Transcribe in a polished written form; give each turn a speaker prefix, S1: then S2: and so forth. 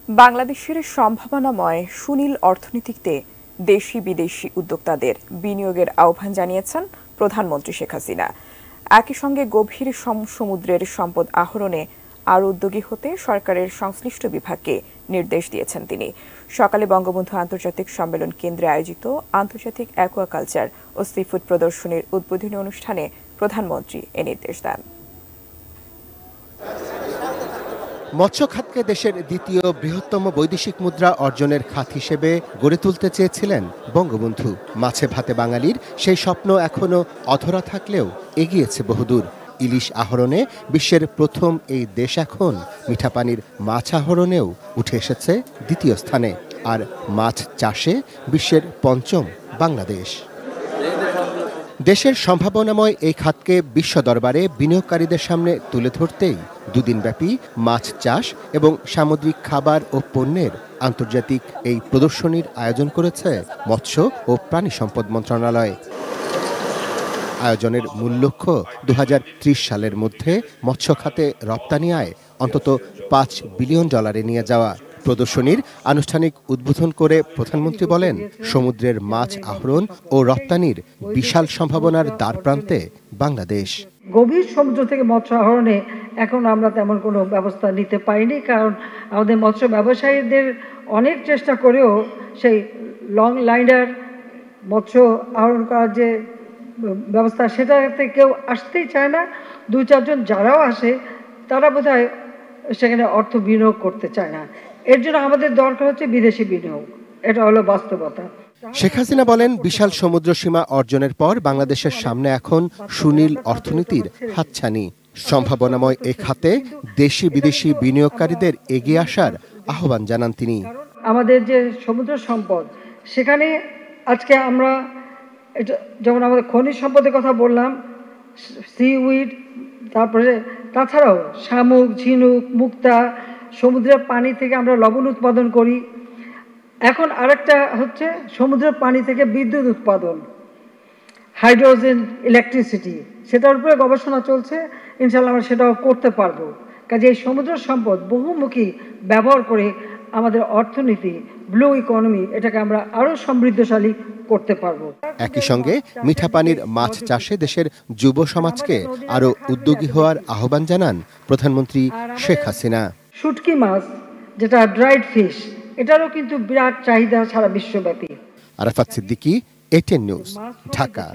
S1: বাংলাদেশের সম্ভাবনাময় সুনীল অর্থনীতিতে দেশি বিদেশি উদ্যোক্তাদের বিনিয়োগের আহ্বান জানিয়েছেন প্রধানমন্ত্রী শেখ হাসিনা। একই সঙ্গে গভীর সমুদ্রের সম্পদ আহরণে আরও উদ্যোগী হতে সরকারের সংশ্লিষ্ট বিভাগকে নির্দেশ দিয়েছেন তিনি। সকালে বঙ্গবন্ধু আন্তর্জাতিক সম্মেলন কেন্দ্রে আয়োজিত আন্তর্জাতিক অ্যাকুয়াকালচার ও সিফুড প্রদর্শনীর উদ্বোধনী অনুষ্ঠানে প্রধানমন্ত্রী এ নির্দেশ দেন।
S2: মৎস্য খাতকে দেশের দ্বিতীয় বৃহত্তম বৈদেশিক মুদ্রা অর্জনের খাত হিসেবে গড়ে তুলতে চেয়েছিলেন বঙ্গবন্ধু। মাছে ভাতে বাঙালির সেই স্বপ্ন এখনো অধরা থাকলেও এগিয়েছে বহুদূর। ইলিশ আহরণে বিশ্বের প্রথম এই দেশ এখন মিঠাপানির মাছ আহরণেও উঠে এসেছে দ্বিতীয় স্থানে, আর মাছ চাষে বিশ্বের পঞ্চম বাংলাদেশ। দেশের সম্ভাবনাময় এই খাতকে বিশ্ব দরবারে বিনিয়োগকারীদের সামনে তুলে ধরতেই দুদিনব্যাপী মাছ চাষ এবং সামুদ্রিক খাবার ও পণ্যের আন্তর্জাতিক এই প্রদর্শনীর আয়োজন করেছে মৎস্য ও প্রাণী সম্পদ মন্ত্রণালয়। আয়োজনের মূল লক্ষ্য ২০৩০ সালের মধ্যে মৎস্য খাতে রপ্তানি আয় অন্তত $5 বিলিয়ন নিয়ে যাওয়া। প্রদর্শনীর আনুষ্ঠানিক উদ্বোধন করে প্রধানমন্ত্রী বলেন, সমুদ্রের মাছ আহরণ ও রপ্তানির বিশাল সম্ভাবনার দ্বারপ্রান্তে বাংলাদেশ।
S3: গভীর সমুদ্র থেকে মৎস্য আহরণে এখন আমরা তেমন কোনো ব্যবস্থা নিতে পারিনি, কারণ আমাদের মৎস্য ব্যবসায়ীদের অনেক চেষ্টা করেও সেই লং লাইনার মৎস্য আহরণ করার যে ব্যবস্থা সেটাতে কেউ আসতেই চায় না। ২-৪ জন যারাও আসে তারা বোধহয় সেখানে অর্থ বিনিয়োগ করতে চায় না। এর জন্য আমাদের দরকার হচ্ছে বিদেশি বিনিয়োগ। এটা হলো বাস্তবতা।
S2: শেখ হাসিনা বলেন, বিশাল সমুদ্র সীমা অর্জনের পর বাংলাদেশের সামনে এখন সুনীল অর্থনীতির হাতছানি। সম্ভাবনাময় এ খাতে দেশি বিদেশি বিনিয়োগকারীদের এগিয়ে আসার আহ্বান জানান তিনি।
S3: আমাদের যে সমুদ্র সম্পদ, সেখানে আজকে আমরা যেমন আমাদের খনিজ সম্পদের কথা বললাম, সিউইড, তারপরে তাছাড়াও শামুক, ঝিনুক, মুক্তা, সমুদ্রের পানি থেকে আমরা লবণ উৎপাদন করি। এখন আরেকটা হচ্ছে সমুদ্রের পানি থেকে বিদ্যুৎ উৎপাদন, হাইড্রোজেন ইলেকট্রিসিটি, সেটার উপরে গবেষণা চলছে। ইনশাআল্লাহ আমরা সেটাও করতে পারবো। কাজে এই সমুদ্র সম্পদ বহুমুখী ব্যবহার করে আমাদের অর্থনীতি, ব্লু ইকোনমি, এটাকে আমরা আরো সমৃদ্ধশালী করতে পারবো।
S2: একই সঙ্গে মিঠাপানির মাছ চাষে দেশের যুব সমাজকে আরো উদ্যোগী হওয়ার আহ্বান জানান প্রধানমন্ত্রী শেখ হাসিনা।
S3: শুটকি মাছ, যেটা ড্রাইড ফিশ, এটারও কিন্তু বিরাট চাহিদা সারা বিশ্বব্যাপী।
S2: Arafat Siddiqui, ATN news, Dhaka.